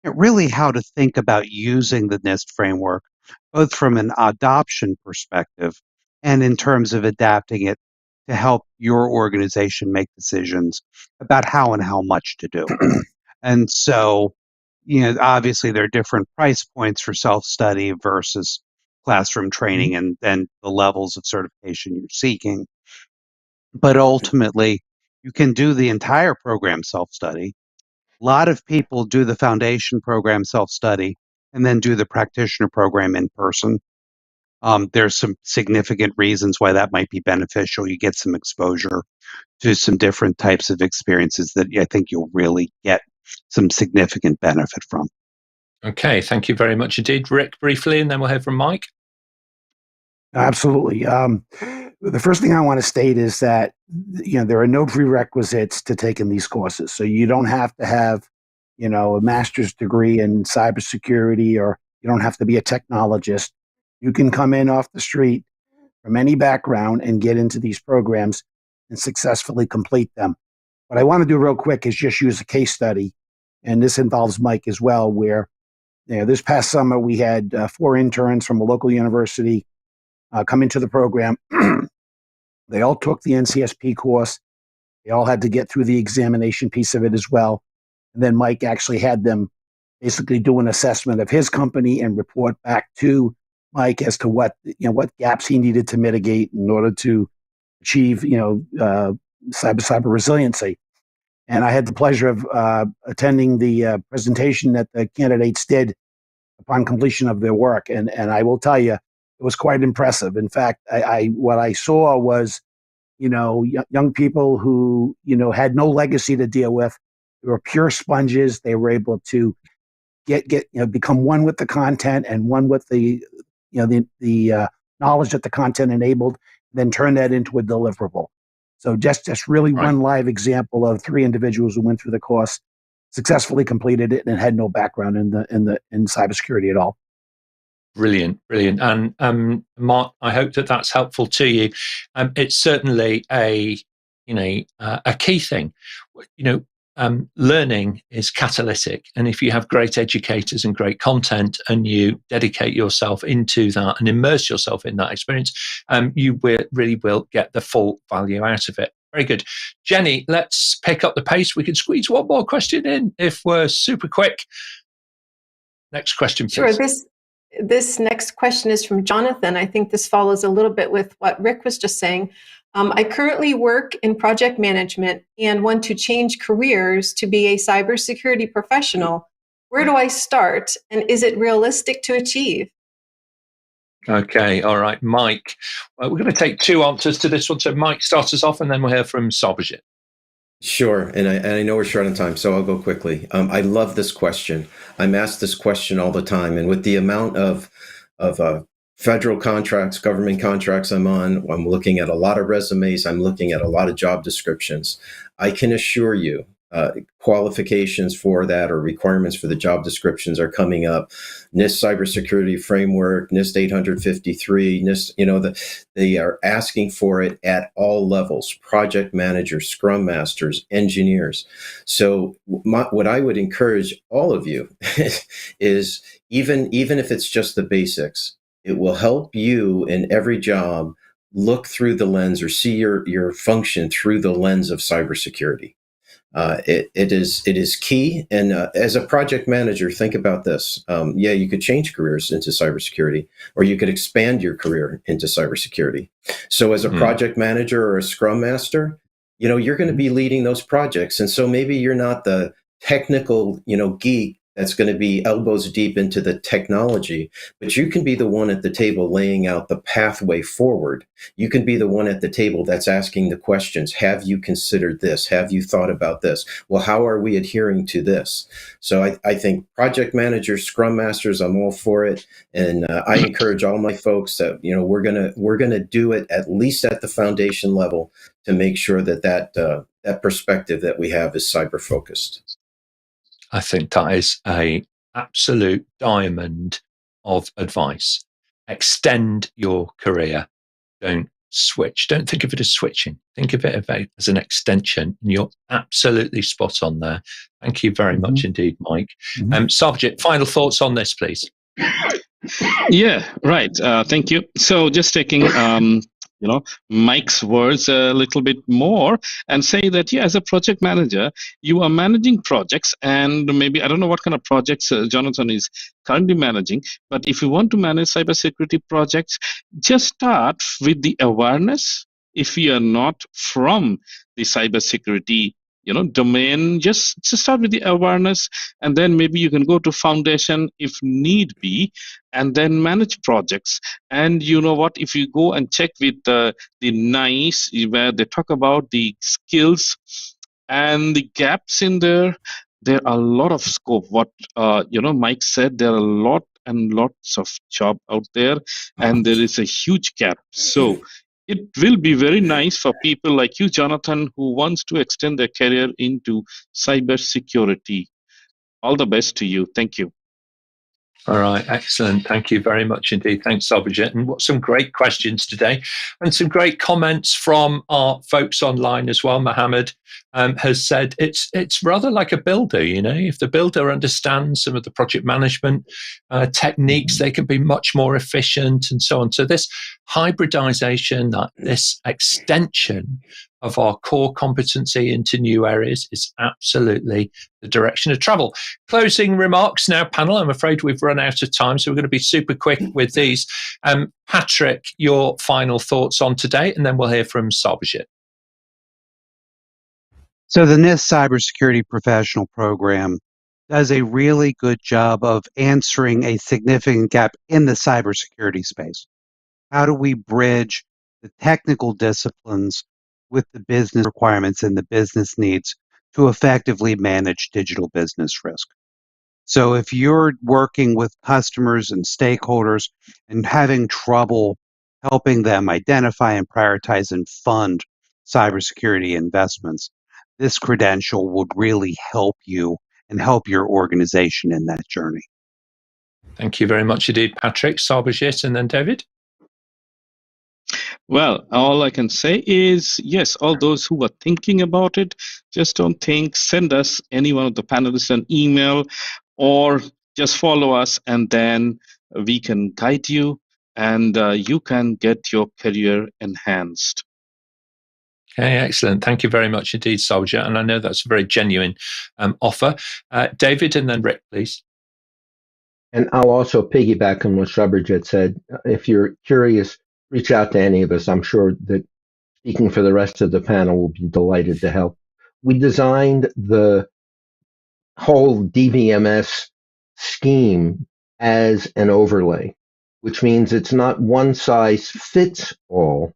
really how to think about using the NIST framework, both from an adoption perspective and in terms of adapting it to help your organization make decisions about how and how much to do. And so, obviously there are different price points for self-study versus classroom training and the levels of certification you're seeking. But ultimately, you can do the entire program self-study. A lot of people do the foundation program self-study and then do the practitioner program in person. There's some significant reasons why that might be beneficial. You get some exposure to some different types of experiences that I think you'll really get some significant benefit from. Okay, thank you very much indeed. Rick, briefly, and then we'll hear from Mike. Absolutely. The first thing I want to state is that there are no prerequisites to taking these courses. So you don't have to have a master's degree in cybersecurity, or you don't have to be a technologist. You can come in off the street from any background and get into these programs and successfully complete them. What I want to do real quick is just use a case study, and this involves Mike as well, where this past summer we had 4 interns from a local university come into the program. They all took the NCSP course. They all had to get through the examination piece of it as well. And then Mike actually had them basically do an assessment of his company and report back to Mike as to what gaps he needed to mitigate in order to achieve cyber resiliency. And I had the pleasure of attending the presentation that the candidates did upon completion of their work, and I will tell you, it was quite impressive. In fact, what I saw was, young people who, had no legacy to deal with. They were pure sponges. They were able to become one with the content and one with the knowledge that the content enabled, then turn that into a deliverable. So just really Right. one live example of 3 individuals who went through the course, successfully completed it, and had no background in cybersecurity at all. Brilliant. And Mark, I hope that that's helpful to you. It's certainly a key thing. learning is catalytic. And if you have great educators and great content and you dedicate yourself into that and immerse yourself in that experience, you really will get the full value out of it. Very good. Jenny, let's pick up the pace. We can squeeze one more question in if we're super quick. Next question, please. Sure. This next question is from Jonathan. I think this follows a little bit with what Rick was just saying. I currently work in project management and want to change careers to be a cybersecurity professional. Where do I start? And is it realistic to achieve? Okay, all right, Mike. We're going to take two answers to this one. So Mike, start us off and then we'll hear from Sarbojit. Sure, and I know we're short on time, so I'll go quickly. I love this question. I'm asked this question all the time, and with the amount of federal contracts, government contracts I'm looking at a lot of resumes, I'm looking at a lot of job descriptions. I can assure you, qualifications for that or requirements for the job descriptions are coming up. NIST Cyber Security Framework, NIST 853, NIST, they are asking for it at all levels: project managers, scrum masters, engineers. So what I would encourage all of you is even if it's just the basics, it will help you in every job look through the lens or see your function through the lens of cybersecurity. It is key. And as a project manager, think about this. You could change careers into cybersecurity, or you could expand your career into cybersecurity. So as a project manager or a scrum master, you're going to be leading those projects. And so maybe you're not the technical, geek that's going to be elbows deep into the technology, but you can be the one at the table laying out the pathway forward. You can be the one at the table that's asking the questions. Have you considered this? Have you thought about this? Well, how are we adhering to this? So I think project managers, scrum masters, I'm all for it. And I encourage all my folks that, we're going to do it at least at the foundation level to make sure that perspective that we have is cyber focused. I think that is an absolute diamond of advice. Extend your career. Don't switch. Don't think of it as switching. Think of it as an extension. And you're absolutely spot on there. Thank you very much indeed, Mike. Sarbojit, final thoughts on this, please. Yeah, right. Thank you. So just taking Mike's words a little bit more and say that, as a project manager, you are managing projects, and maybe, I don't know what kind of projects Jonathan is currently managing, but if you want to manage cybersecurity projects, just start with the awareness. If you are not from the cybersecurity domain, just start with the awareness, and then maybe you can go to foundation if need be, and then manage projects. And you know what, if you go and check with the NIST, where they talk about the skills and the gaps in there are a lot of scope. What Mike said, there are a lot and lots of job out there, and there is a huge gap. So it will be very nice for people like you, Jonathan, who wants to extend their career into cybersecurity. All the best to you. Thank you. All right, excellent. Thank you very much indeed. Thanks, Sarbojit. And some great questions today, and some great comments from our folks online as well. Mohammed has said it's rather like a builder. If the builder understands some of the project management techniques, they can be much more efficient and so on. So this hybridization, this extension of our core competency into new areas is absolutely the direction of travel. Closing remarks now, panel. I'm afraid we've run out of time, so we're going to be super quick with these. Patrick, your final thoughts on today, and then we'll hear from Sarbojit. So the NIST Cyber Security Professional program does a really good job of answering a significant gap in the cybersecurity space. How do we bridge the technical disciplines with the business requirements and the business needs to effectively manage digital business risk? So if you're working with customers and stakeholders and having trouble helping them identify and prioritize and fund cybersecurity investments, this credential would really help you and help your organization in that journey. Thank you very much indeed, Patrick. Sarbojit, and then David. Well, all I can say is yes, all those who are thinking about it, just don't think, send us, any one of the panelists, an email, or just follow us, and then we can guide you and you can get your career enhanced. Okay, excellent. Thank you very much indeed, Sarbojit. And I know that's a very genuine offer. David and then Rick, please. And I'll also piggyback on what Sarbojit said. If you're curious, reach out to any of us. I'm sure that speaking for the rest of the panel will be delighted to help. We designed the whole DVMS scheme as an overlay, which means it's not one size fits all,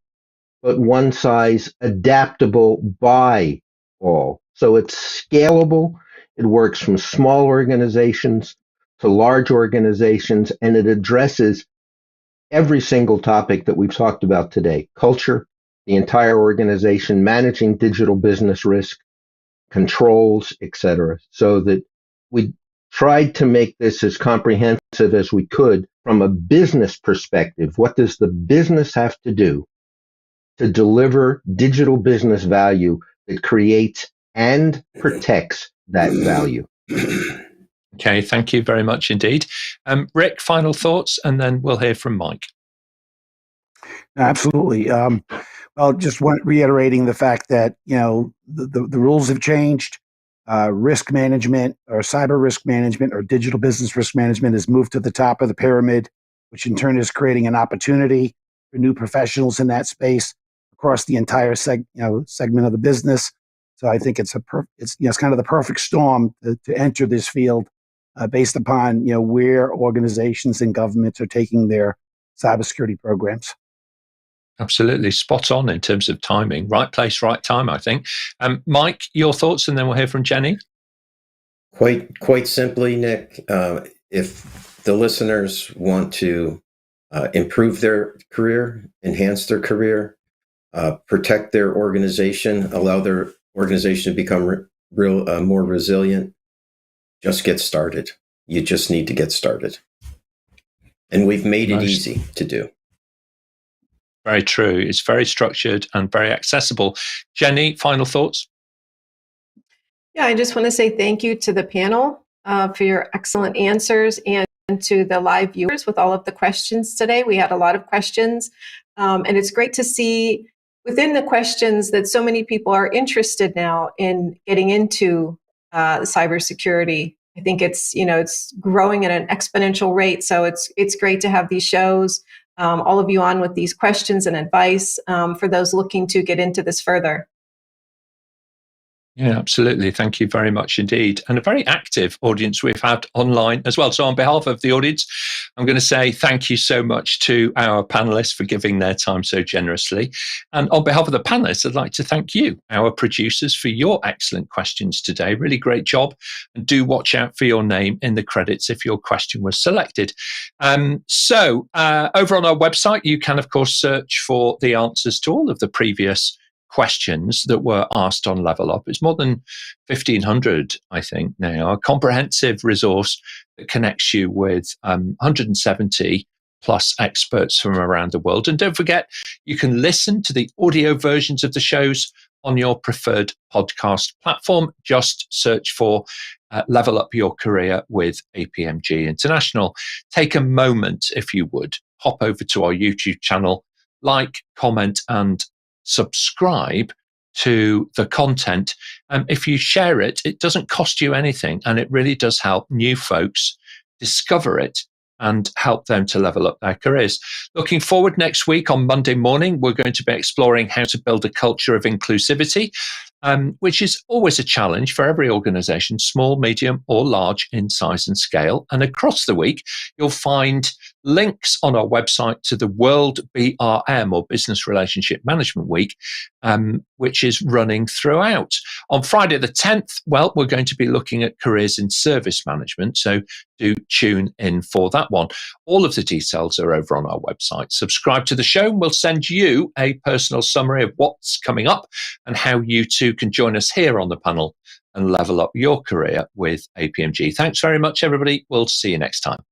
but one size adaptable by all. So it's scalable. It works from small organizations to large organizations, and it addresses every single topic that we've talked about today: culture, the entire organization, managing digital business risk, controls, etc. So that we tried to make this as comprehensive as we could from a business perspective. What does the business have to do to deliver digital business value that creates and protects that value? Okay, thank you very much indeed. Rick, final thoughts, and then we'll hear from Mike. Absolutely. Well, just reiterating the fact that, the rules have changed. Risk management or cyber risk management or digital business risk management has moved to the top of the pyramid, which in turn is creating an opportunity for new professionals in that space across the entire segment of the business. So I think it's kind of the perfect storm to enter this field based upon where organizations and governments are taking their cybersecurity programs. Absolutely spot on in terms of timing. Right place, right time, I think. Mike, your thoughts, and then we'll hear from Jenny. Quite simply, Nick, if the listeners want to improve their career, enhance their career, protect their organization, allow their organization to become more resilient, just get started. You just need to get started. And we've made it easy to do. Very true. It's very structured and very accessible. Jenny, final thoughts? Yeah, I just want to say thank you to the panel for your excellent answers, and to the live viewers with all of the questions today. We had a lot of questions, and it's great to see within the questions that so many people are interested now in getting into cybersecurity. I think it's growing at an exponential rate. So it's great to have these shows, all of you on with these questions and advice for those looking to get into this further. Yeah, absolutely. Thank you very much indeed. And a very active audience we've had online as well. So on behalf of the audience, I'm going to say thank you so much to our panelists for giving their time so generously. And on behalf of the panelists, I'd like to thank you, our producers, for your excellent questions today. Really great job. And do watch out for your name in the credits if your question was selected. So over on our website, you can, of course, search for the answers to all of the previous questions that were asked on Level Up. It's more than 1,500, I think, now. A comprehensive resource that connects you with 170 plus experts from around the world. And don't forget, you can listen to the audio versions of the shows on your preferred podcast platform. Just search for Level Up Your Career with APMG International. Take a moment, if you would, hop over to our YouTube channel, like, comment, and subscribe to the content. If you share it, it doesn't cost you anything, and it really does help new folks discover it and help them to level up their careers. Looking forward, next week on Monday morning, we're going to be exploring how to build a culture of inclusivity, which is always a challenge for every organization, small, medium, or large in size and scale. And across the week, you'll find links on our website to the World BRM, or Business Relationship Management Week, which is running throughout. On Friday the 10th, well, we're going to be looking at careers in service management, so do tune in for that one. All of the details are over on our website. Subscribe to the show and we'll send you a personal summary of what's coming up and how you too can join us here on the panel and level up your career with APMG. Thanks very much, everybody. We'll see you next time.